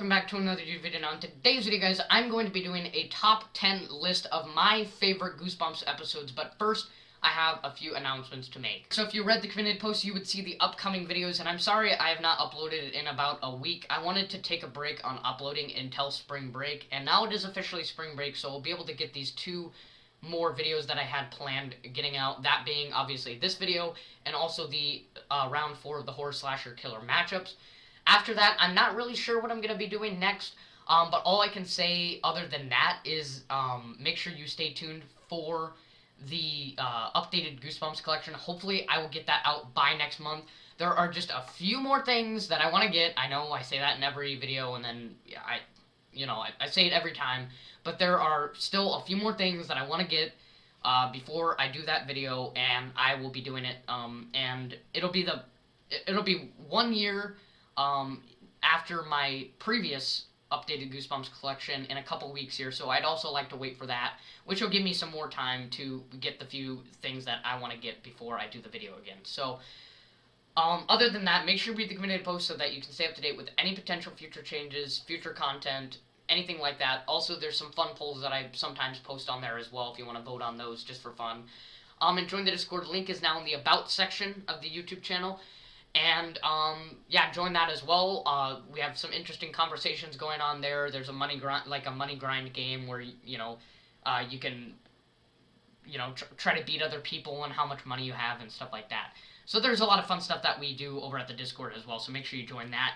welcome back to another video. Now in today's video, guys, I'm going to be doing a top 10 list of my favorite Goosebumps episodes, but first, I have a few announcements to make. So if you read the community post, you would see the upcoming videos, and I'm sorry I have not uploaded it in about a week. I wanted to take a break on uploading until spring break, and now it is officially spring break, so we'll be able to get these two more videos that I had planned getting out, that being obviously this video, and also the round 4 of the horror slasher killer matchups. After that, I'm not really sure what I'm going to be doing next, but all I can say other than that is make sure you stay tuned for the updated Goosebumps collection. Hopefully, I will get that out by next month. There are just a few more things that I want to get. I know I say that in every video, and then yeah, I say it every time, but there are still a few more things that I want to get before I do that video, and I will be doing it. And it'll be 1 year after my previous updated Goosebumps collection in a couple weeks here, so I'd also like to wait for that, which will give me some more time to get the few things that I want to get before I do the video again. So, other than that, make sure you read the community post so that you can stay up to date with any potential future changes, future content, anything like that. Also, there's some fun polls that I sometimes post on there as well if you want to vote on those just for fun. And join the Discord. Link is now in the About section of the YouTube channel. And, yeah, join that as well. We have some interesting conversations going on there. There's a money grind game where, you can, try to beat other people on how much money you have and stuff like that. So there's a lot of fun stuff that we do over at the Discord as well, so make sure you join that.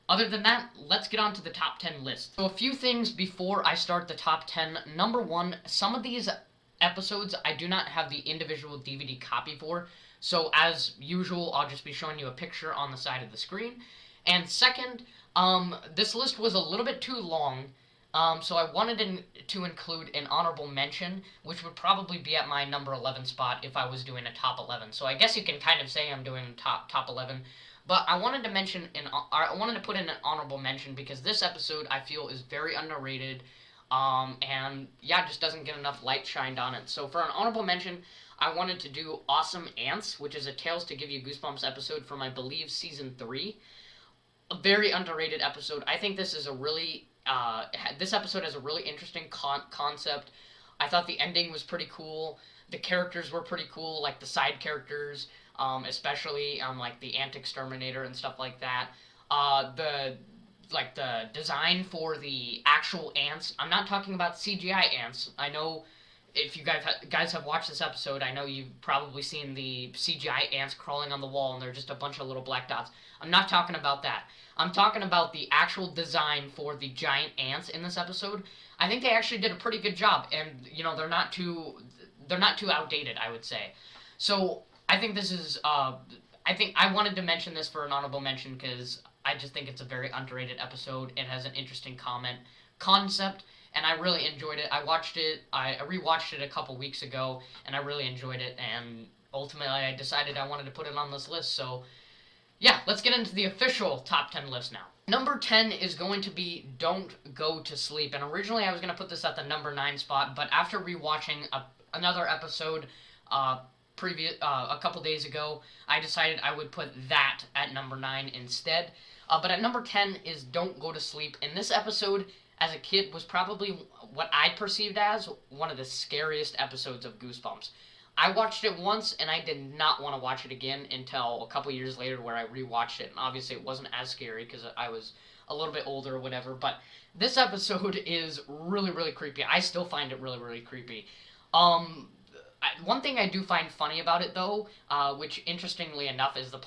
Other than that, let's get on to the top 10 list. So a few things before I start the top 10. Number one, some of these episodes I do not have the individual DVD copy for. So, as usual, I'll just be showing you a picture on the side of the screen. And second, this list was a little bit too long, so I wanted to include an honorable mention, which would probably be at my number 11 spot if I was doing a top 11. So I guess you can kind of say I'm doing top 11, but I wanted to put in an honorable mention because this episode I feel is very underrated, and yeah, just doesn't get enough light shined on it. So for an honorable mention, I wanted to do Awesome Ants, which is a Tales to Give You Goosebumps episode from, I believe, Season 3. A very underrated episode. I think this is a really, this episode has a really interesting concept. I thought the ending was pretty cool. The characters were pretty cool, like the side characters, especially, like the Ant Exterminator and stuff like that. The design for the actual ants, I'm not talking about CGI ants. I know if you guys have watched this episode, I know you've probably seen the CGI ants crawling on the wall and they're just a bunch of little black dots. I'm not talking about that. I'm talking about the actual design for the giant ants in this episode. I think they actually did a pretty good job, and they're not too outdated, I would say. So I think this is I think I wanted to mention this for an honorable mention because I just think it's a very underrated episode. It has an interesting concept, and I really enjoyed it. I rewatched it a couple weeks ago, and I really enjoyed it, and ultimately I decided I wanted to put it on this list. So yeah, let's get into the official top 10 list now. Number 10 is going to be Don't Go to Sleep, and originally I was going to put this at the number 9 spot, but after rewatching another episode a couple days ago, I decided I would put that at number 9 instead. But at number 10 is Don't Go to Sleep, and this episode, as a kid, was probably what I perceived as one of the scariest episodes of Goosebumps. I watched it once, and I did not want to watch it again until a couple years later where I rewatched it, and obviously it wasn't as scary because I was a little bit older or whatever, but this episode is really, really creepy. I still find it really, really creepy. One thing I do find funny about it, though, which interestingly enough is the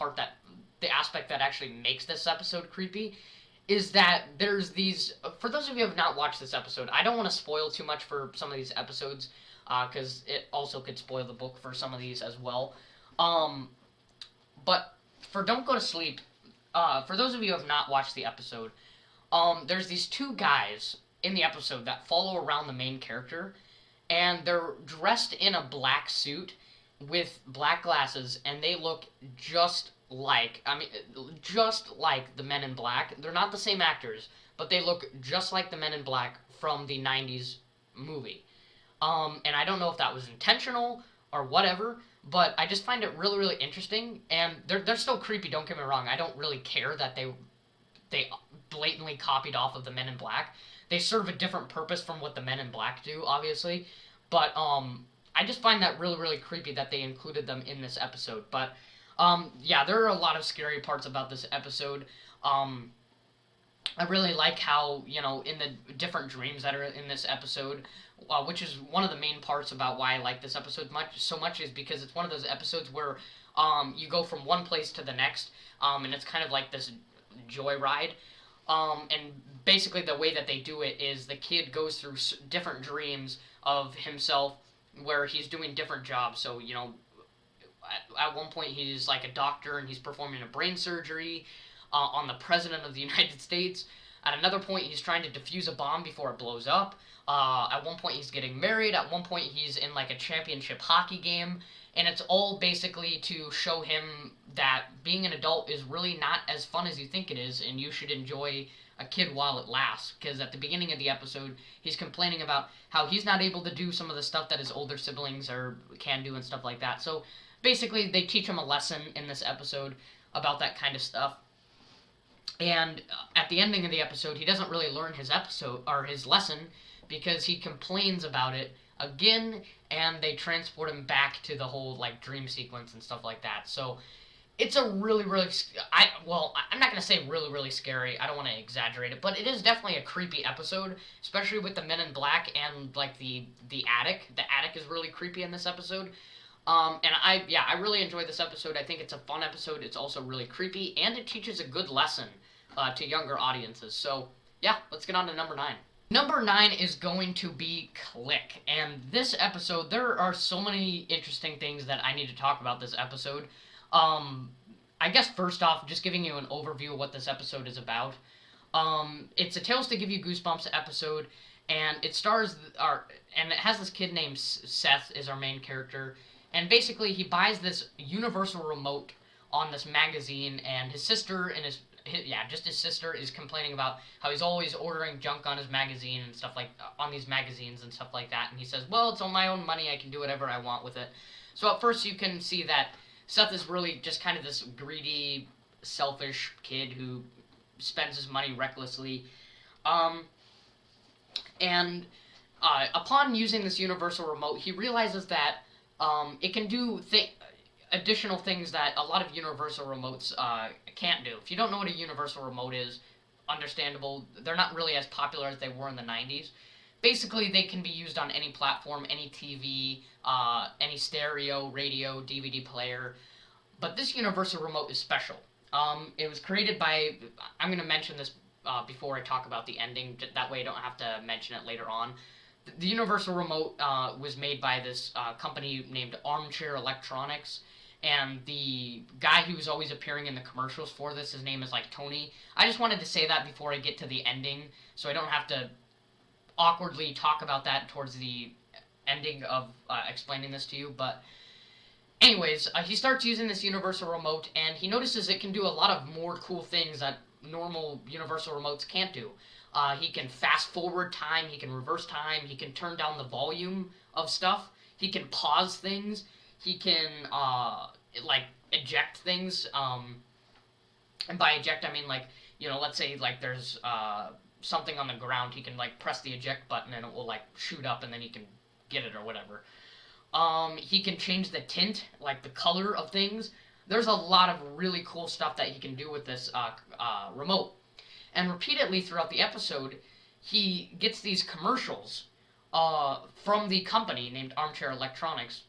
aspect that actually makes this episode creepy, is that there's these, for those of you who have not watched this episode, I don't want to spoil too much for some of these episodes, because it also could spoil the book for some of these as well. But for Don't Go to Sleep, for those of you who have not watched the episode, there's these two guys in the episode that follow around the main character, and they're dressed in a black suit with black glasses, and they look just like the Men in Black. They're not the same actors, but they look just like the Men in Black from the 90s movie. And I don't know if that was intentional or whatever, but I just find it really, really interesting, and they're still creepy, don't get me wrong. I don't really care that they blatantly copied off of the Men in Black. They serve a different purpose from what the Men in Black do, obviously, but I just find that really, really creepy that they included them in this episode. But yeah, there are a lot of scary parts about this episode. I really like how, in the different dreams that are in this episode, which is one of the main parts about why I like this episode so much, is because it's one of those episodes where you go from one place to the next, and it's kind of like this joyride. And basically the way that they do it is the kid goes through different dreams of himself where he's doing different jobs. So, at one point he's like a doctor and he's performing a brain surgery on the president of the United States. At another point, he's trying to defuse a bomb before it blows up. At one point, he's getting married. At one point, he's in like a championship hockey game. And it's all basically to show him that being an adult is really not as fun as you think it is, and you should enjoy a kid while it lasts. Because at the beginning of the episode, he's complaining about how he's not able to do some of the stuff that his older siblings can do and stuff like that. So basically, they teach him a lesson in this episode about that kind of stuff. And at the ending of the episode, he doesn't really learn his lesson because he complains about it again, and they transport him back to the whole like dream sequence and stuff like that. So it's a really, really I'm not gonna say really, really scary. I don't want to exaggerate it, but it is definitely a creepy episode, especially with the Men in Black and like the attic. The attic is really creepy in this episode. And I really enjoyed this episode. I think it's a fun episode. It's also really creepy, and it teaches a good lesson to younger audiences. So, yeah, let's get on to number 9. Number 9 is going to be Click. And this episode, there are so many interesting things that I need to talk about this episode. I guess first off, just giving you an overview of what this episode is about. It's a Tales to Give You Goosebumps episode, and it has this kid named Seth is our main character. And basically, he buys this universal remote on this magazine, and his sister and his sister is complaining about how he's always ordering junk on his magazine and stuff on these magazines and stuff like that. And he says, well, it's on my own money, I can do whatever I want with it. So at first you can see that Seth is really just kind of this greedy, selfish kid who spends his money recklessly. And upon using this universal remote, he realizes that it can do additional things that a lot of universal remotes can't do. If you don't know what a universal remote is, understandable. They're not really as popular as they were in the 90s. Basically, they can be used on any platform, any TV, any stereo, radio, DVD player. But this universal remote is special. It was created by, I'm going to mention this before I talk about the ending, that way I don't have to mention it later on. The universal remote was made by this company named Armchair Electronics, and the guy who was always appearing in the commercials for this, his name is like Tony. I just wanted to say that before I get to the ending, so I don't have to awkwardly talk about that towards the ending of explaining this to you. But anyways, he starts using this universal remote, and he notices it can do a lot of more cool things that normal universal remotes can't do. He can fast forward time, he can reverse time, he can turn down the volume of stuff, he can pause things, he can, eject things, and by eject I mean, let's say, there's, something on the ground, he can, press the eject button and it will, shoot up and then he can get it or whatever. He can change the tint, the color of things. There's a lot of really cool stuff that he can do with this, remote. And repeatedly throughout the episode, he gets these commercials from the company named Armchair Electronics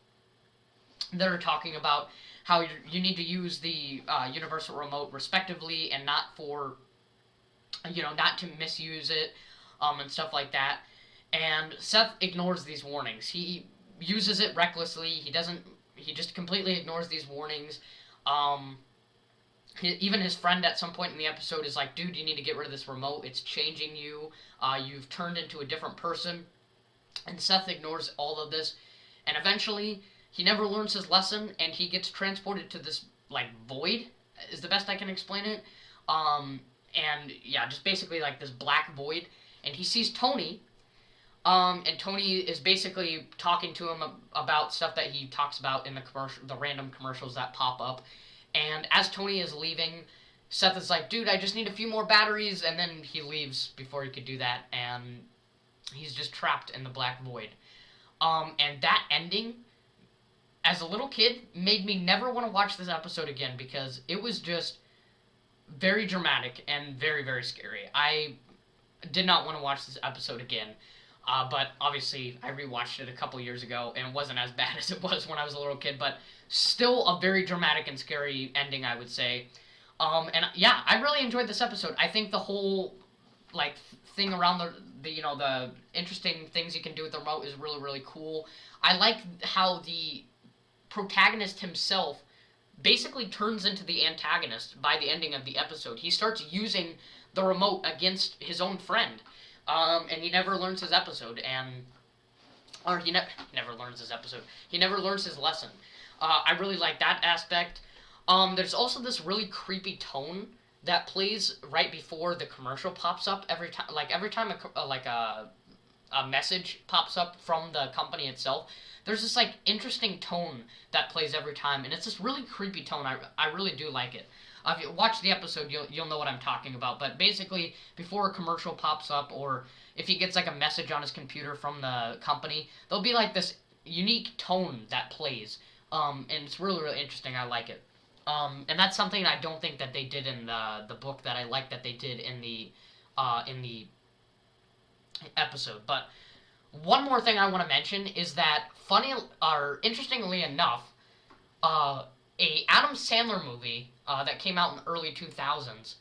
that are talking about how you need to use the universal remote respectively and not to misuse it and stuff like that. And Seth ignores these warnings. He uses it recklessly. He just completely ignores these warnings. Even his friend at some point in the episode is like, dude, you need to get rid of this remote. It's changing you. You've turned into a different person. And Seth ignores all of this. And eventually, he never learns his lesson, and he gets transported to this, void, is the best I can explain it. And, yeah, just basically, this black void. And he sees Tony, and Tony is basically talking to him about stuff that he talks about in the random commercials that pop up. And as Tony is leaving, Seth is like, dude, I just need a few more batteries, and then he leaves before he could do that, and he's just trapped in the black void. And that ending, as a little kid, made me never want to watch this episode again because it was just very dramatic and very, very scary. I did not want to watch this episode again. But obviously, I rewatched it a couple years ago, and it wasn't as bad as it was when I was a little kid, but still a very dramatic and scary ending, I would say. And yeah, I really enjoyed this episode. I think the whole, like, thing around the interesting things you can do with the remote is really, really cool. I like how the protagonist himself basically turns into the antagonist by the ending of the episode. He starts using the remote against his own friend. And he never learns his episode, or he never learns his episode. He never learns his lesson. I really like that aspect. There's also this really creepy tone that plays right before the commercial pops up every time. Like every time a message pops up from the company itself, there's this like interesting tone that plays every time, and it's this really creepy tone. I really do like it. If you watch the episode, you'll know what I'm talking about. But basically, before a commercial pops up, or if he gets like a message on his computer from the company, there'll be like this unique tone that plays, and it's really, really interesting. I like it, and that's something I don't think that they did in the book that I like that they did in the episode. But one more thing I want to mention is that interestingly enough, a Adam Sandler movie that came out in the early 2000s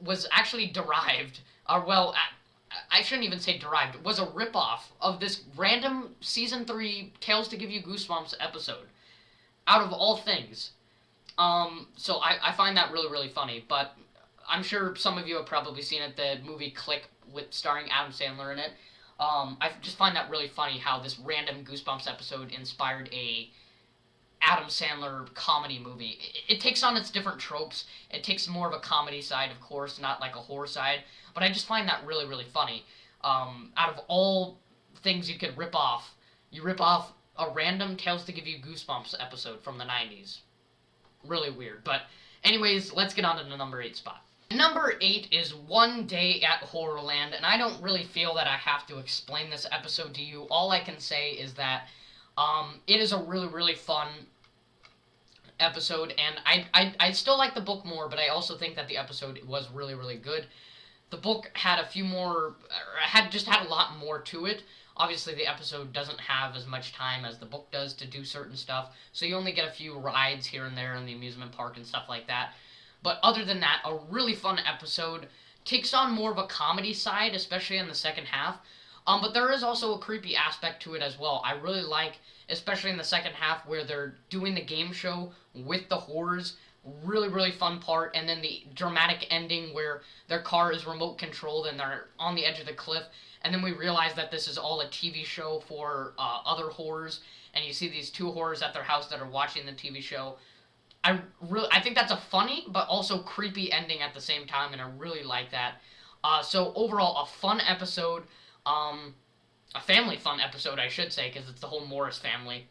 was actually derived, I shouldn't even say derived, was a ripoff of this random Season 3 Tales to Give You Goosebumps episode, out of all things. So I find that really, really funny, but I'm sure some of you have probably seen it, the movie Click, with starring Adam Sandler in it. I just find that really funny how this random Goosebumps episode inspired a Adam Sandler comedy movie. It takes on its different tropes. It takes more of a comedy side, of course, not like a horror side. But I just find that really, really funny. Out of all things you could rip off, you rip off a random Tales to Give You Goosebumps episode from the 90s. Really weird. But anyways, let's get on to the number 8 spot. Number 8 is One Day at Horrorland, and I don't really feel that I have to explain this episode to you. All I can say is that it is a really, really fun episode, and I still like the book more, but I also think that the episode was really, really good. The book had just had a lot more to it. Obviously, the episode doesn't have as much time as the book does to do certain stuff, so you only get a few rides here and there in the amusement park and stuff like that. But other than that, a really fun episode. Takes on more of a comedy side, especially in the second half. But there is also a creepy aspect to it as well. I really like, especially in the second half, where they're doing the game show with the horrors. Really, really fun part. And then the dramatic ending where their car is remote controlled and they're on the edge of the cliff. And then we realize that this is all a TV show for other horrors. And you see these two horrors at their house that are watching the TV show. I think that's a funny but also creepy ending at the same time, and I really like that. So overall, a fun episode, a family fun episode, I should say, because it's the whole Morris family.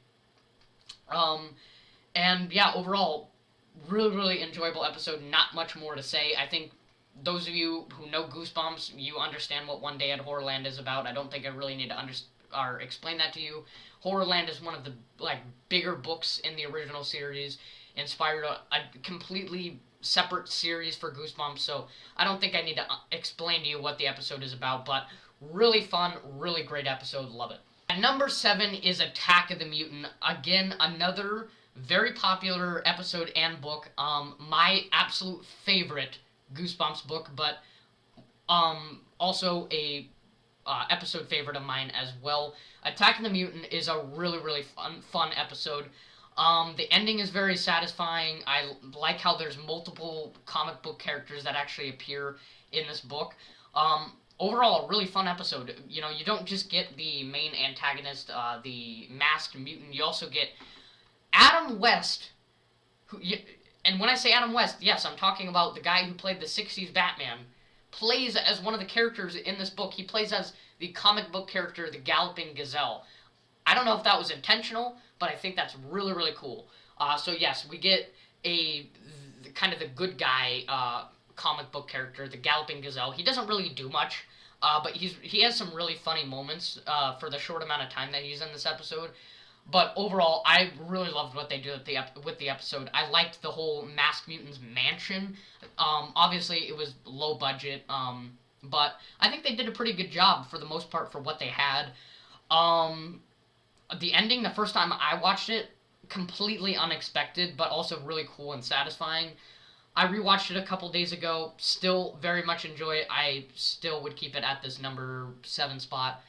And yeah, overall, really, really enjoyable episode. Not much more to say. I think those of you who know Goosebumps, you understand what One Day at Horrorland is about. I don't think I really need to explain that to you. Horrorland is one of the bigger books in the original series. Inspired a completely separate series for Goosebumps, so I don't think I need to explain to you what the episode is about, but really fun, really great episode, love it. And number 7 is Attack of the Mutant. Again, another very popular episode and book. My absolute favorite Goosebumps book, but also a episode favorite of mine as well. Attack of the Mutant is a really, really fun episode. The ending is very satisfying. I like how there's multiple comic book characters that actually appear in this book. Overall, a really fun episode. You know, you don't just get the main antagonist, the masked mutant. You also get Adam West. And when I say Adam West, yes, I'm talking about the guy who played the 60s Batman. Plays as one of the characters in this book. He plays as the comic book character, the Galloping Gazelle. I don't know if that was intentional, but I think that's really, really cool. So yes, we get kind of the good guy comic book character, the Galloping Gazelle. He doesn't really do much, but he has some really funny moments for the short amount of time that he's in this episode. But overall, I really loved what they did with the episode. I liked the whole Masked Mutants mansion. Obviously, it was low budget, but I think they did a pretty good job for the most part for what they had. The ending, the first time I watched it, completely unexpected, but also really cool and satisfying. I rewatched it a couple days ago. Still very much enjoy it. I still would keep it at this number 7 spot.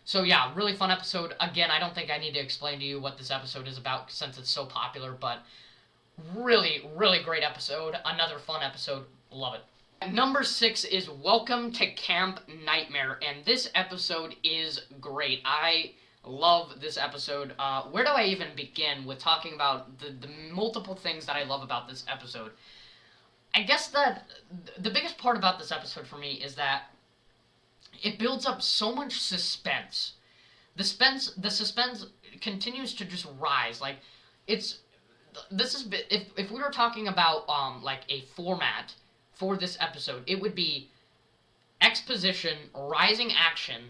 So yeah, really fun episode. Again, I don't think I need to explain to you what this episode is about since it's so popular, but really, really great episode. Another fun episode. Love it. Number 6 is Welcome to Camp Nightmare, and this episode is great. I love this episode. Where do I even begin with talking about the multiple things that I love about this episode? I guess that the biggest part about this episode for me is that it builds up so much suspense. The suspense continues to just rise. Like, this is if we were talking about like a format for this episode, it would be exposition, rising action,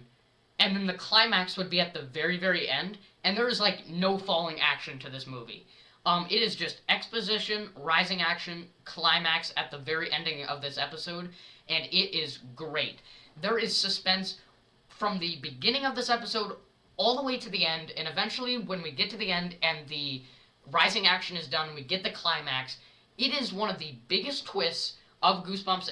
and then the climax would be at the very, very end, and there is like no falling action to this movie. It is just exposition, rising action, climax at the very ending of this episode, and it is great. There is suspense from the beginning of this episode all the way to the end, and eventually when we get to the end and the rising action is done, we get the climax, it is one of the biggest twists of Goosebumps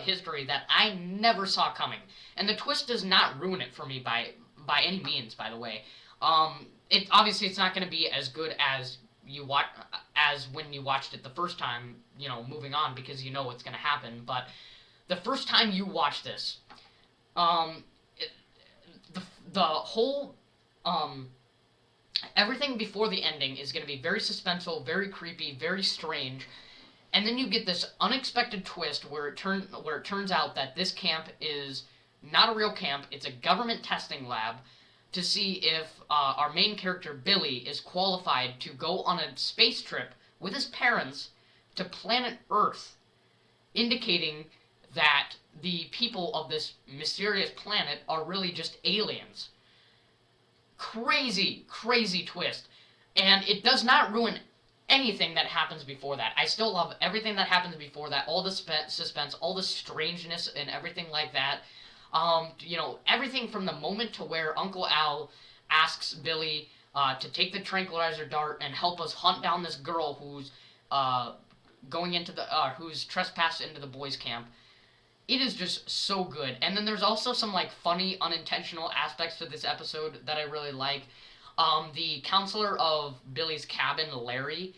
history that I never saw coming. And the twist does not ruin it for me by any means, by the way. Obviously it's not going to be as good as when you watched it the first time, moving on, because you know what's going to happen. But the first time you watch this, the whole everything before the ending is going to be very suspenseful, very creepy, very strange, and then you get this unexpected twist where it turns out that this camp is not a real camp; it's a government testing lab to see if our main character Billy is qualified to go on a space trip with his parents to planet Earth, indicating that the people of this mysterious planet are really just aliens. Crazy, crazy twist. And it does not ruin anything that happens before that. I still love everything that happens before that, all the suspense, all the strangeness and everything like that. Everything from the moment to where Uncle Al asks Billy to take the tranquilizer dart and help us hunt down this girl who's who's trespassed into the boys' camp. It is just so good. And then there's also some like funny, unintentional aspects to this episode that I really like. The counselor of Billy's cabin, Larry,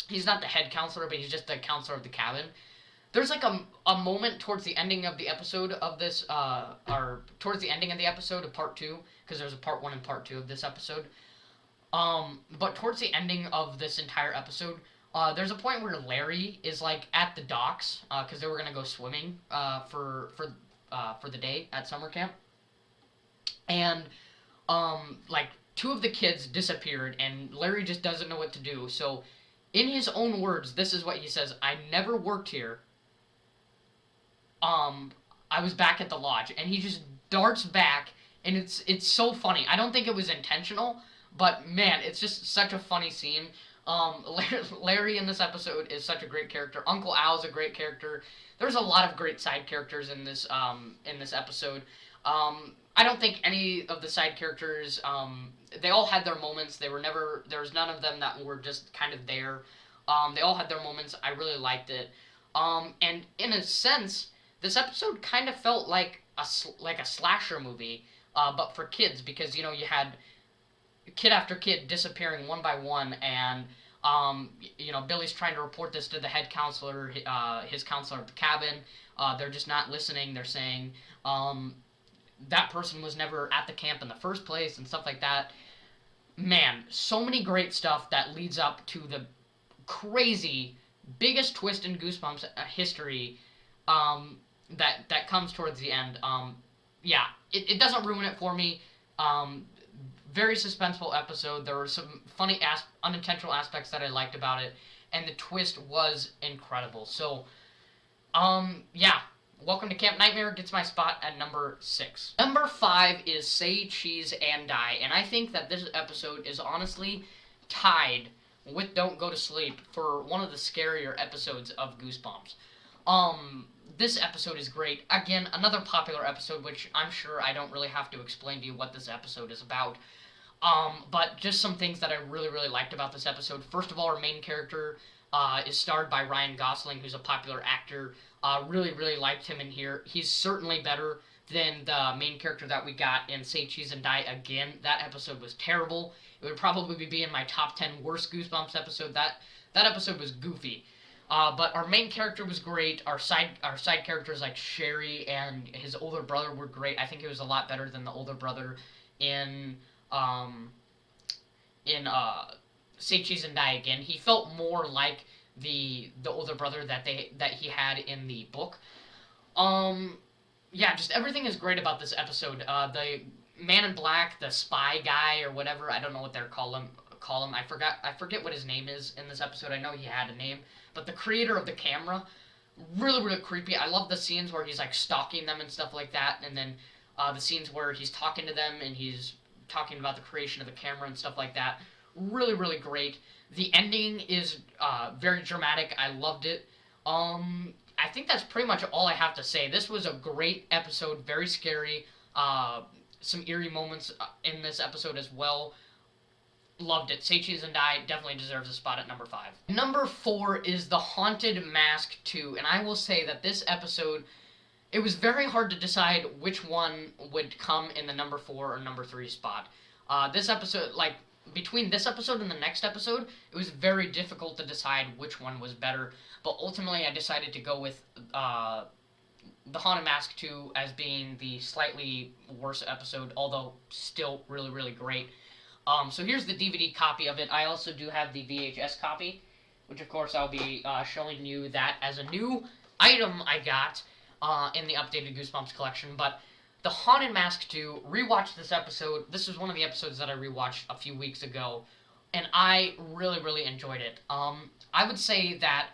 he's not the head counselor, but he's just the counselor of the cabin. There's like a moment towards the ending of the episode of this, or towards the ending of the episode of part 2, because there's a part 1 and part 2 of this episode. But towards the ending of this entire episode, there's a point where Larry is like at the docks, because they were gonna go swimming for the day at summer camp, and like 2 of the kids disappeared, and Larry just doesn't know what to do. So, in his own words, this is what he says: "I never worked here. I was back at the lodge," and he just darts back, and it's so funny. I don't think it was intentional, but man, it's just such a funny scene. Larry in this episode is such a great character. Uncle Al's a great character. There's a lot of great side characters in this episode. I don't think any of the side characters, they all had their moments. There was none of them that were just kind of there. They all had their moments. I really liked it. And in a sense, this episode kind of felt like a slasher movie, but for kids, because, you had kid after kid disappearing one by one, and Billy's trying to report this to the head counselor, his counselor at the cabin. They're just not listening. They're saying that person was never at the camp in the first place, and stuff like that. Man, so many great stuff that leads up to the crazy biggest twist in Goosebumps history that comes towards the end. It doesn't ruin it for me. very suspenseful episode. There were some funny, unintentional aspects that I liked about it, and the twist was incredible. So, yeah. Welcome to Camp Nightmare gets my spot at number 6. Number 5 is Say Cheese and Die, and I think that this episode is honestly tied with Don't Go to Sleep for one of the scarier episodes of Goosebumps. This episode is great. Again, another popular episode, which I'm sure I don't really have to explain to you what this episode is about. But just some things that I really, really liked about this episode. First of all, our main character is starred by Ryan Gosling, who's a popular actor. Really, really liked him in here. He's certainly better than the main character that we got in Say Cheese and Die Again. That episode was terrible. It would probably be in my top 10 worst Goosebumps episode. That episode was goofy. But our main character was great. Our side characters like Sherry and his older brother were great. I think he was a lot better than the older brother in Say Cheese and Die Again. He felt more like the older brother that he had in the book. Yeah, just everything is great about this episode. The Man in Black, the spy guy or whatever, I don't know what they're call him. I forget what his name is in this episode. I know he had a name, but the creator of the camera, really, really creepy. I love the scenes where he's like stalking them and stuff like that, and then the scenes where he's talking to them and he's talking about the creation of the camera and stuff like that. Really, really great. The ending is very dramatic. I loved it. I think that's pretty much all I have to say. This was a great episode, very scary. Some eerie moments in this episode as well. Loved it. Say Cheese and Die definitely deserves a spot at number 5. Number 4 is The Haunted Mask 2, and I will say that this episode, it was very hard to decide which one would come in the number 4 or number 3 spot. This episode, between this episode and the next episode, it was very difficult to decide which one was better, but ultimately I decided to go with The Haunted Mask 2 as being the slightly worse episode, although still really, really great. So here's the DVD copy of it. I also do have the VHS copy, which of course I'll be showing you that as a new item I got in the updated Goosebumps collection. But The Haunted Mask 2, rewatched this episode. This was one of the episodes that I rewatched a few weeks ago, and I really, really enjoyed it. I would say that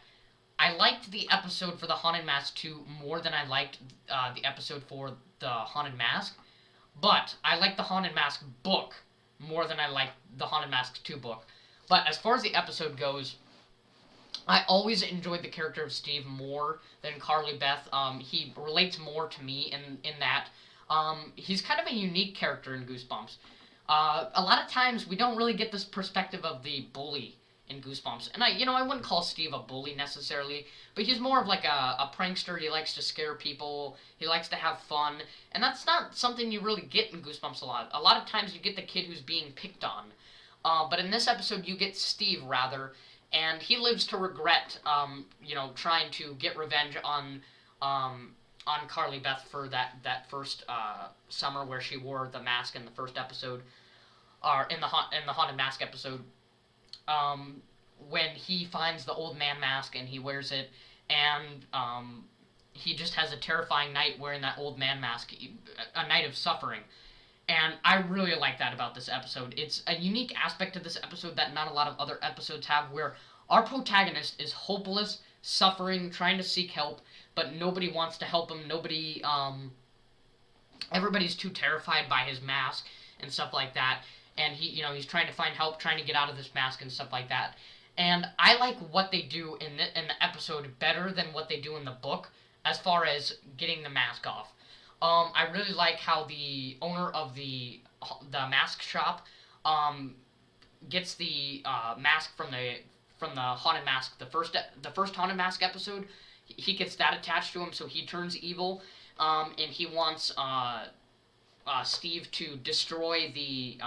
I liked the episode for The Haunted Mask 2 more than I liked the episode for The Haunted Mask, but I liked The Haunted Mask book more than I liked the Haunted Mask 2 book. But as far as the episode goes, I always enjoyed the character of Steve more than Carly Beth. He relates more to me in that he's kind of a unique character in Goosebumps. A lot of times we don't really get this perspective of the bully in Goosebumps. And I wouldn't call Steve a bully necessarily, but he's more of like a prankster. He likes to scare people. He likes to have fun. And that's not something you really get in Goosebumps a lot. A lot of times you get the kid who's being picked on. But in this episode you get Steve, rather, and he lives to regret, trying to get revenge on Carly Beth for that first summer where she wore the mask in the first episode, or in the Haunted Mask episode. When he finds the old man mask and he wears it, and he just has a terrifying night wearing that old man mask, a night of suffering. And I really like that about this episode. It's a unique aspect of this episode that not a lot of other episodes have, where our protagonist is hopeless, suffering, trying to seek help, but nobody wants to help him. Everybody's too terrified by his mask and stuff like that. And he's trying to find help, trying to get out of this mask and stuff like that. And I like what they do in the episode better than what they do in the book, as far as getting the mask off. I really like how the owner of the mask shop gets the mask from the Haunted Mask, the first Haunted Mask episode. He gets that attached to him, so he turns evil, and he wants Steve to destroy the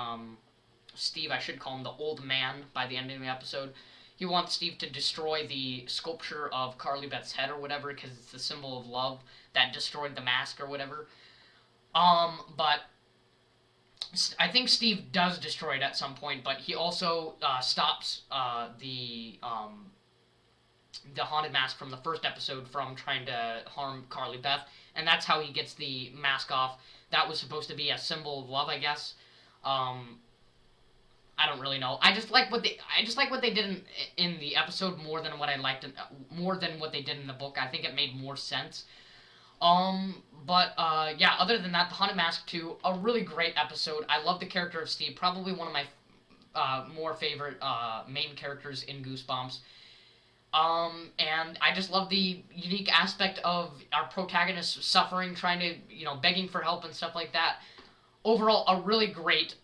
Steve, I should call him the old man by the end of the episode. He wants Steve to destroy the sculpture of Carly Beth's head or whatever, because it's the symbol of love that destroyed the mask or whatever. But I think Steve does destroy it at some point, but he also stops the Haunted Mask from the first episode from trying to harm Carly Beth, and that's how he gets the mask off. That was supposed to be a symbol of love, I guess. I don't really know. I just like what they did in the episode more than what I liked more than what they did in the book. I think it made more sense. Yeah, other than that, The Haunted Mask 2, a really great episode. I love the character of Steve, probably one of my more favorite main characters in Goosebumps. And I just love the unique aspect of our protagonist suffering, trying to, begging for help and stuff like that. Overall, a really great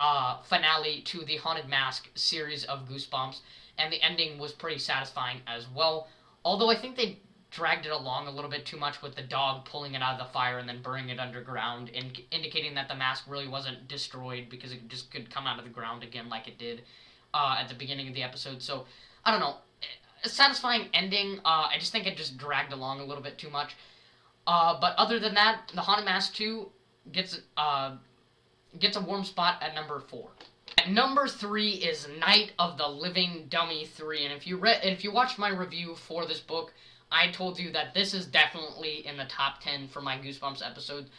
finale to the Haunted Mask series of Goosebumps, and the ending was pretty satisfying as well. Although I think they dragged it along a little bit too much with the dog pulling it out of the fire and then burning it underground, indicating that the mask really wasn't destroyed because it just could come out of the ground again like it did at the beginning of the episode. So, I don't know. A satisfying ending. I just think it just dragged along a little bit too much. But other than that, The Haunted Mask 2 gets a warm spot at number 4. At number 3 is Night of the Living Dummy 3, and if you watched my review for this book, I told you that this is definitely in the top 10 for my Goosebumps episodes.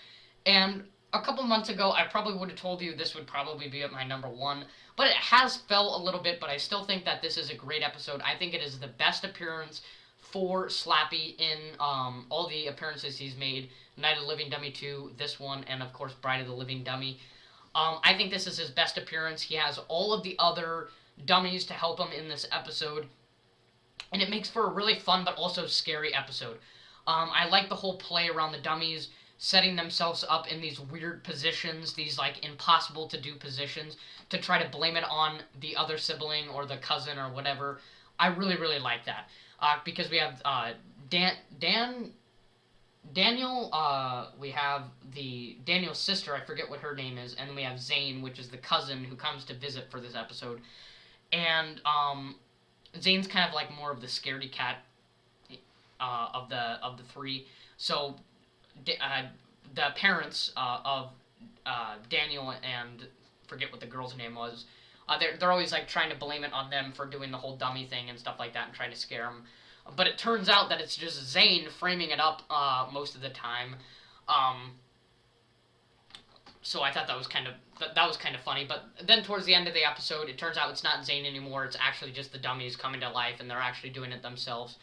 And a couple months ago, I probably would have told you this would probably be at my number 1. But it has fell a little bit, but I still think that this is a great episode. I think it is the best appearance for Slappy in all the appearances he's made. Night of the Living Dummy 2, this one, and of course Bride of the Living Dummy. I think this is his best appearance. He has all of the other dummies to help him in this episode. And it makes for a really fun but also scary episode. I like the whole play around the dummies, setting themselves up in these weird positions, these like impossible to do positions, to try to blame it on the other sibling or the cousin or whatever. I really, really like that. Because we have Daniel, we have Daniel's sister, I forget what her name is, and then we have Zane, which is the cousin who comes to visit for this episode. And, Zane's kind of like more of the scaredy cat of the three. So the parents of Daniel and forget what the girl's name was. They're always like trying to blame it on them for doing the whole dummy thing and stuff like that and trying to scare them. But it turns out that it's just Zane framing it up most of the time. So I thought that was kind of funny. But then towards the end of the episode, it turns out it's not Zane anymore. It's actually just the dummies coming to life, and they're actually doing it themselves.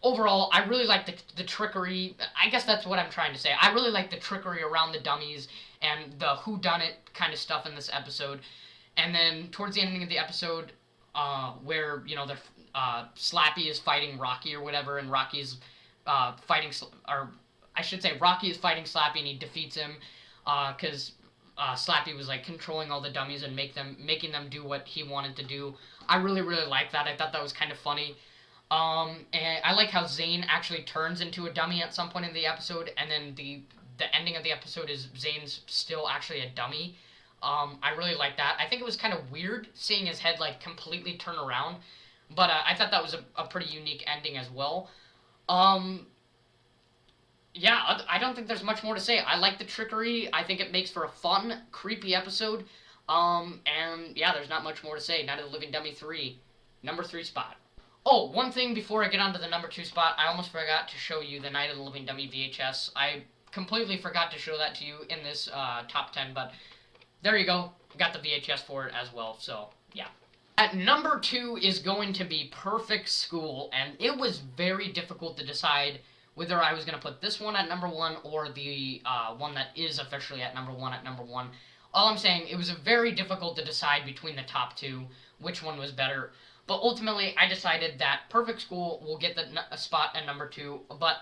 Overall, I really like the trickery. I guess that's what I'm trying to say. I really like the trickery around the dummies and the whodunit kind of stuff in this episode. And then towards the ending of the episode, where Slappy is fighting Rocky or whatever, and Rocky's fighting, or I should say Rocky is fighting Slappy and he defeats him because Slappy was like controlling all the dummies and making them do what he wanted to do. I really, really like that. I thought that was kind of funny. And I like how Zane actually turns into a dummy at some point in the episode, and then the ending of the episode is Zane's still actually a dummy. I really like that. I think it was kind of weird seeing his head like completely turn around, but I thought that was a pretty unique ending as well. Yeah, I don't think there's much more to say. I like the trickery. I think it makes for a fun, creepy episode. And yeah, there's not much more to say. Night of the Living Dummy 3, number 3 spot. Oh, one thing before I get on to the number 2 spot, I almost forgot to show you the Night of the Living Dummy VHS. I completely forgot to show that to you in this top 10, but there you go. Got the VHS for it as well, so yeah. At number 2 is going to be Perfect School, and it was very difficult to decide whether I was going to put this one at number 1 or the one that is officially at number 1 at number 1. All I'm saying, it was very difficult to decide between the top 2, which one was better. But ultimately, I decided that Perfect School will get the spot at number 2. But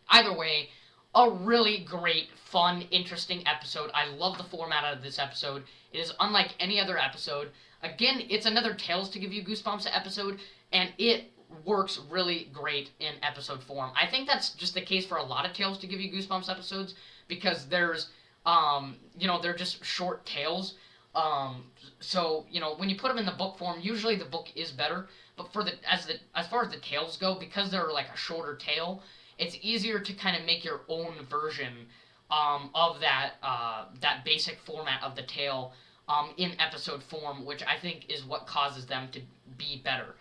either way, a really great, fun, interesting episode. I love the format of this episode. It is unlike any other episode. Again, it's another Tales to Give You Goosebumps episode, and it works really great in episode form. I think that's just the case for a lot of Tales to Give You Goosebumps episodes, because there's, they're just short tales. So, when you put them in the book form, usually the book is better, but as far as the tales go, because they're like a shorter tale, it's easier to kind of make your own version, of that basic format of the tale, in episode form, which I think is what causes them to be better.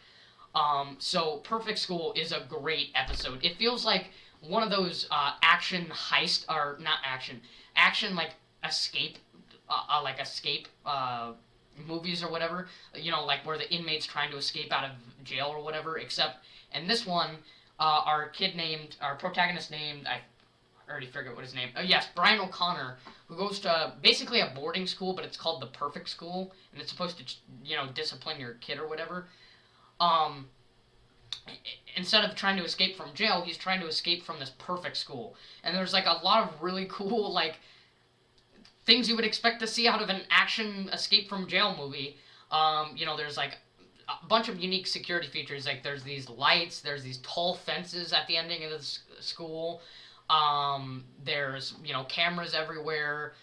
So Perfect School is a great episode. It feels like one of those action heist, or not action like escape movies or whatever, like where the inmate's trying to escape out of jail or whatever, except in this one, our protagonist named, I already forget what his name, yes, Brian O'Connor, who goes to basically a boarding school, but it's called the Perfect School, and it's supposed to, discipline your kid or whatever. Um, Instead of trying to escape from jail, he's trying to escape from this perfect school. And there's like a lot of really cool like things you would expect to see out of an action escape from jail movie. There's like a bunch of unique security features. Like there's these lights, there's these tall fences at the ending of the school. There's cameras everywhere.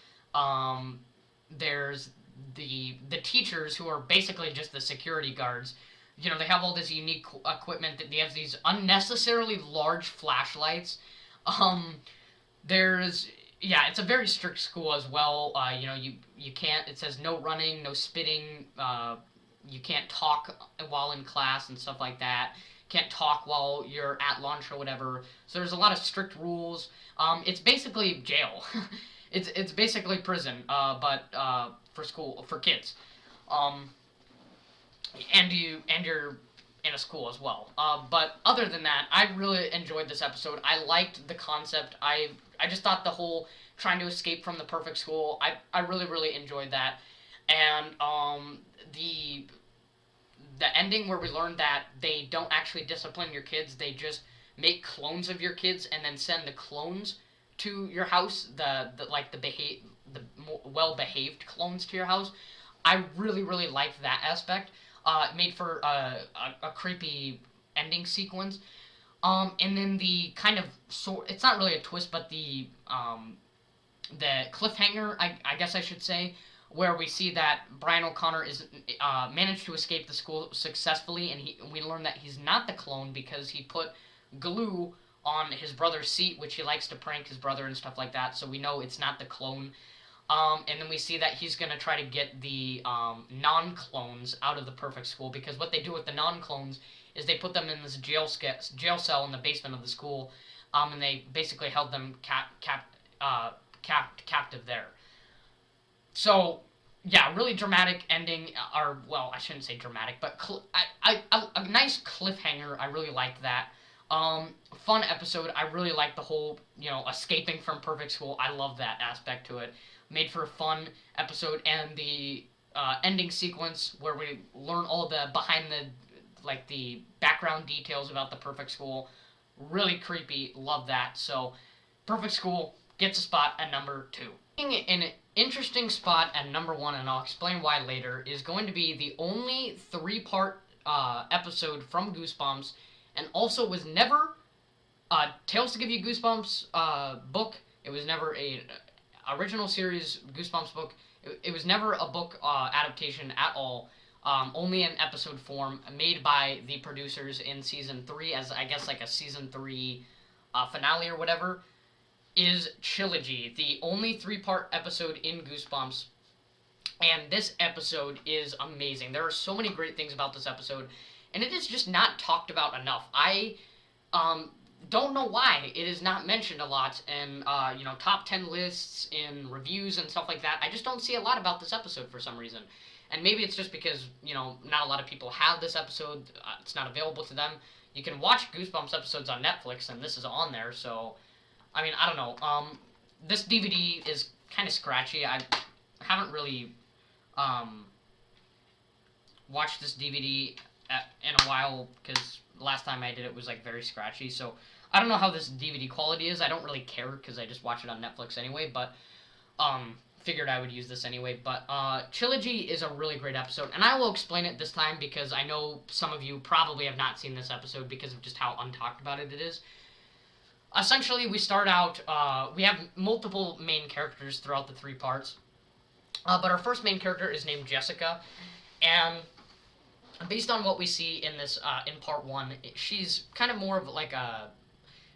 There's the teachers who are basically just the security guards. They have all this unique equipment. That they have these unnecessarily large flashlights. There's it's a very strict school as well. You can't. It says no running, no spitting. You can't talk while in class and stuff like that. Can't talk while you're at lunch or whatever. So there's a lot of strict rules. It's basically jail. it's basically prison, but for kids. And you're in a school as well. But other than that, I really enjoyed this episode. I liked the concept. I just thought the whole trying to escape from the perfect school, I really, really enjoyed that. And the ending where we learned that they don't actually discipline your kids, they just make clones of your kids and then send the clones to your house, the well-behaved clones to your house. I really, really liked that aspect. It made for a creepy ending sequence. And then the kind of it's not really a twist, but the cliffhanger, I guess I should say, where we see that Brian O'Connor is managed to escape the school successfully, and we learn that he's not the clone because he put glue on his brother's seat, which he likes to prank his brother and stuff like that. So we know it's not the clone. And then we see that he's going to try to get the non-clones out of the perfect school, because what they do with the non-clones is they put them in this jail cell in the basement of the school, and they basically held them captive there. So, yeah, really dramatic ending, or, well, I shouldn't say dramatic, but a nice cliffhanger. I really liked that. Fun episode. I really liked the whole, escaping from perfect school. I love that aspect to it. Made for a fun episode, and the ending sequence where we learn all the the background details about the perfect school. Really creepy. Love that. So, Perfect School gets a spot at number 2. An interesting spot at number 1, and I'll explain why later, is going to be the only 3-part episode from Goosebumps, and also was never Tales to Give You Goosebumps book. It was never a original series Goosebumps book. It was never a book adaptation at all. Only in episode form, made by the producers in season 3 as, I guess, like a season 3 finale or whatever, is Trilogy, the only 3-part episode in Goosebumps. And this episode is amazing. There are so many great things about this episode, and it is just not talked about enough. I don't know why it is not mentioned a lot in top 10 lists, in reviews and stuff like that. I just don't see a lot about this episode for some reason. And maybe it's just because, not a lot of people have this episode. It's not available to them. You can watch Goosebumps episodes on Netflix, and this is on there, so, I mean, I don't know. This DVD is kind of scratchy. I haven't really watched this DVD in a while, because last time I did it was, very scratchy, so I don't know how this DVD quality is. I don't really care, because I just watch it on Netflix anyway, but, figured I would use this anyway. But, Trilogy is a really great episode, and I will explain it this time, because I know some of you probably have not seen this episode because of just how untalked about it is. Essentially, we start out, we have multiple main characters throughout the 3 parts, but our first main character is named Jessica, and based on what we see in this, in part 1, she's kind of more of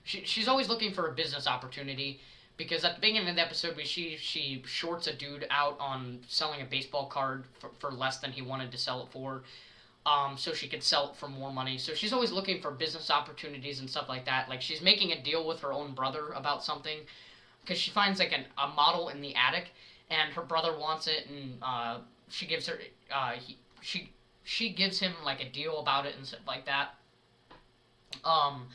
she's always looking for a business opportunity, because at the beginning of the episode, she shorts a dude out on selling a baseball card for less than he wanted to sell it for, so she could sell it for more money. So she's always looking for business opportunities and stuff like that. Like, she's making a deal with her own brother about something, because she finds, a model in the attic, and her brother wants it, and, she gives her she gives him like a deal about it and stuff like that. Um,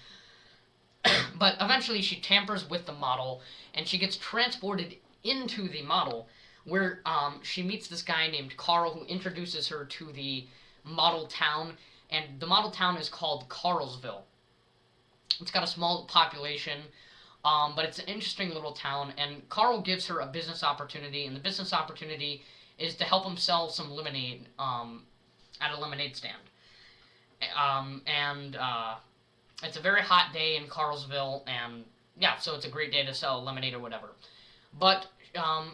but eventually she tampers with the model and she gets transported into the model where she meets this guy named Carl who introduces her to the model town, and the model town is called Carlsville. It's got a small population, but it's an interesting little town, and Carl gives her a business opportunity, and the business opportunity is to help him sell some lemonade at a lemonade stand. And It's a very hot day in Carlsville, and yeah, so it's a great day to sell lemonade or whatever. But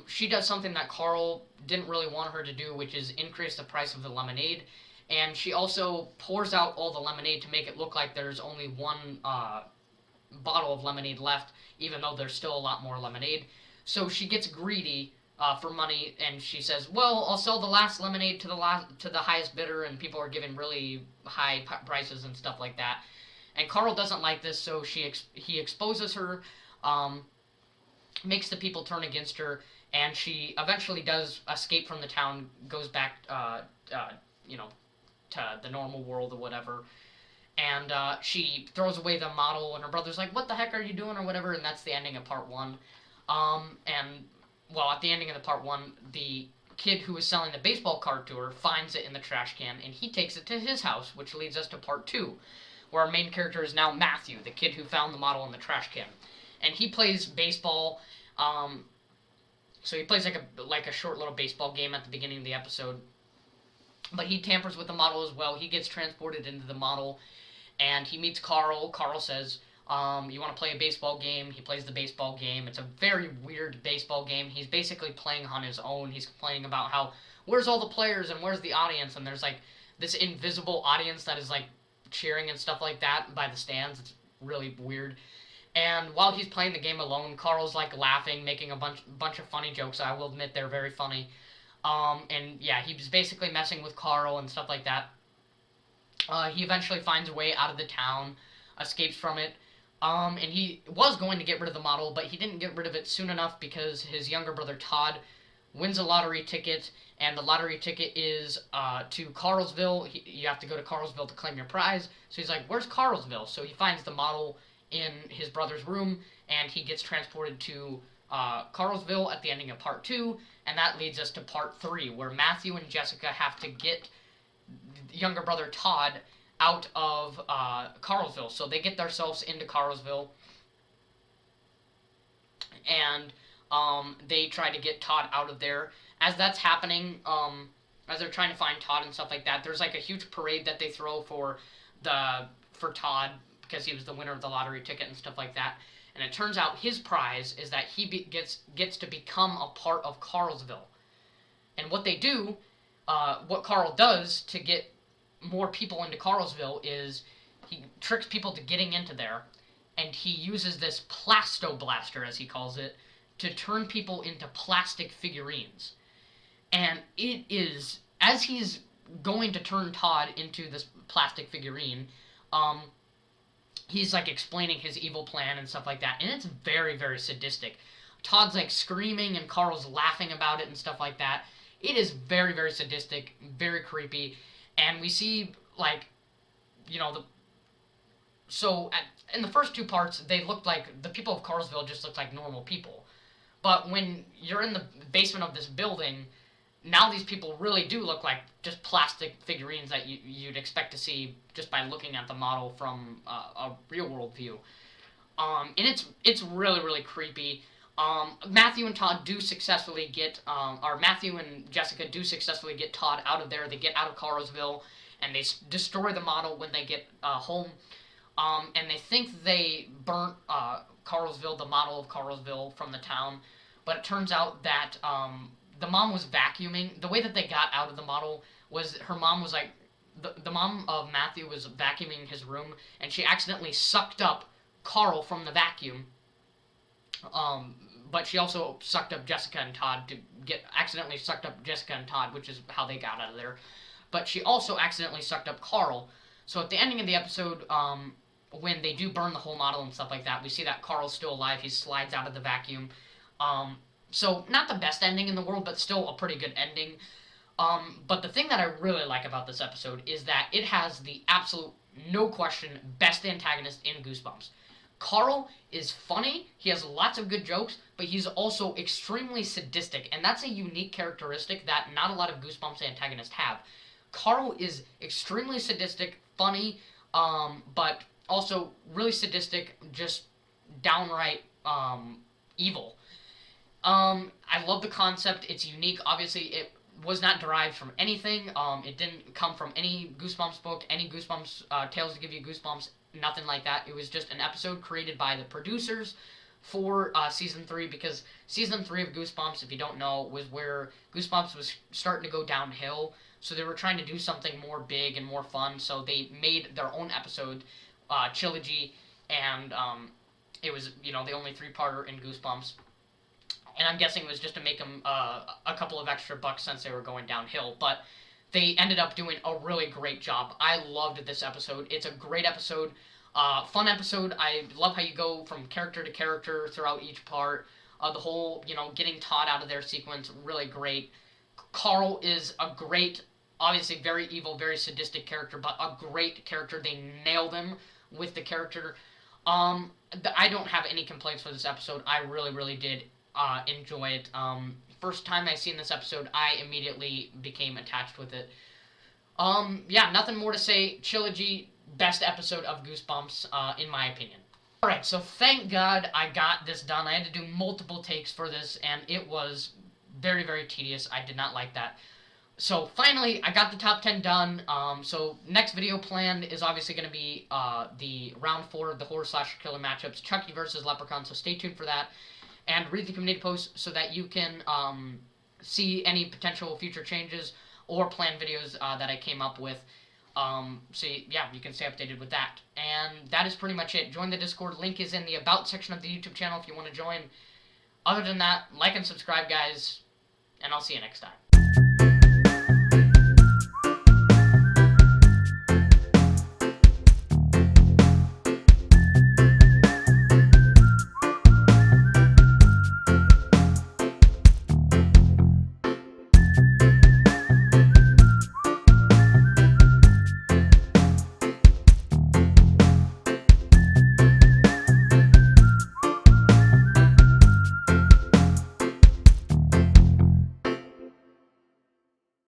she does something that Carl didn't really want her to do, which is increase the price of the lemonade. And she also pours out all the lemonade to make it look like there's only one bottle of lemonade left, even though there's still a lot more lemonade. So she gets greedy for money, and she says, "Well, I'll sell the last lemonade to the highest bidder," and people are giving really high prices and stuff like that. And Carl doesn't like this, so he exposes her, makes the people turn against her, and she eventually does escape from the town, goes back, you know, to the normal world or whatever. And she throws away the model, and her brother's like, "What the heck are you doing?" or whatever, and that's the ending of part one. At the ending of the part one, the kid who was selling the baseball card to her finds it in the trash can, and he takes it to his house, which leads us to part two, where our main character is now Matthew, the kid who found the model in the trash can. And he plays baseball, so he plays like a short little baseball game at the beginning of the episode. But he tampers with the model as well. He gets transported into the model, and he meets Carl. Carl says, "You want to play a baseball game?" He plays the baseball game. It's a very weird baseball game. He's basically playing on his own. He's complaining about how, where's all the players and where's the audience? And there's like this invisible audience that is like cheering and stuff like that by the stands. It's really weird. And while he's playing the game alone, Carl's like laughing, making a bunch of funny jokes. I will admit they're very funny. And yeah, he's basically messing with Carl and stuff like that. He eventually finds a way out of the town, escapes from it, and he was going to get rid of the model, but he didn't get rid of it soon enough because his younger brother Todd wins a lottery ticket, and the lottery ticket is to Carlsville. You have to go to Carlsville to claim your prize. So he's like, "Where's Carlsville?" So he finds the model in his brother's room, and he gets transported to Carlsville at the ending of part two, and that leads us to part three, where Matthew and Jessica have to get younger brother Todd out of Carlsville. So they get themselves into Carlsville, and they try to get Todd out of there. As that's happening, as they're trying to find Todd and stuff like that, there's like a huge parade that they throw for Todd, because he was the winner of the lottery ticket and stuff like that. And it turns out his prize is that he gets to become a part of Carlsville. And what they do, what Carl does to get more people into Carlsville is he tricks people to getting into there, and he uses this plasto blaster, as he calls it, to turn people into plastic figurines. And it is, as he's going to turn Todd into this plastic figurine, he's like explaining his evil plan and stuff like that, and it's very, very sadistic. Todd's like screaming and Carl's laughing about it and stuff like that. It is very, very sadistic, very creepy, and we see like, you know, in the first two parts, they looked like, the people of Carlsville just looked like normal people. But when you're in the basement of this building, now these people really do look like just plastic figurines that you'd expect to see just by looking at the model from a real world view. And it's really, really creepy. Matthew and Todd do successfully get, or Matthew and Jessica do successfully get Todd out of there. They get out of Carlsville, and they destroy the model when they get home. And they think they burnt Carlsville, the model of Carlsville, from the town. But it turns out that the mom was vacuuming. The way that they got out of the model was her mom was like, the mom of Matthew was vacuuming his room, and she accidentally sucked up Carl from the vacuum. But she also sucked up Jessica and Todd accidentally sucked up Jessica and Todd, which is how they got out of there. But she also accidentally sucked up Carl. So at the ending of the episode, when they do burn the whole model and stuff like that, we see that Carl's still alive. He slides out of the vacuum. So not the best ending in the world, but still a pretty good ending. But the thing that I really like about this episode is that it has the absolute, no question, best antagonist in Goosebumps. Carl is funny, he has lots of good jokes, but he's also extremely sadistic, and that's a unique characteristic that not a lot of Goosebumps antagonists have. Carl is extremely sadistic, funny, but also really sadistic, just downright evil. I love the concept. It's unique. Obviously, it was not derived from anything. It didn't come from any Goosebumps book, any Goosebumps Tales to Give You Goosebumps, nothing like that. It was just an episode created by the producers for season 3, because season 3 of Goosebumps, if you don't know, was where Goosebumps was starting to go downhill. So they were trying to do something more big and more fun. So they made their own episode trilogy, and it was, the only 3-parter in Goosebumps. And I'm guessing it was just to make them a couple of extra bucks since they were going downhill. But they ended up doing a really great job. I loved this episode. It's a great episode, fun episode. I love how you go from character to character throughout each part. The whole, getting Todd out of their sequence, really great. Carl is a great, obviously very evil, very sadistic character, but a great character. They nailed him with the character. I don't have any complaints for this episode. I really, really did enjoy it. First time I seen this episode, I immediately became attached with it. Yeah, nothing more to say. Trilogy, best episode of Goosebumps, in my opinion. Alright, so thank God I got this done. I had to do multiple takes for this, and it was very, very tedious. I did not like that. So finally, I got the top 10 done. So next video planned is obviously going to be the round 4 of the horror slasher killer matchups, Chucky versus Leprechaun. So stay tuned for that, and read the community posts so that you can see any potential future changes or plan videos that I came up with. So yeah, you can stay updated with that. And that is pretty much it. Join the Discord. Link is in the About section of the YouTube channel if you want to join. Other than that, like and subscribe, guys, and I'll see you next time.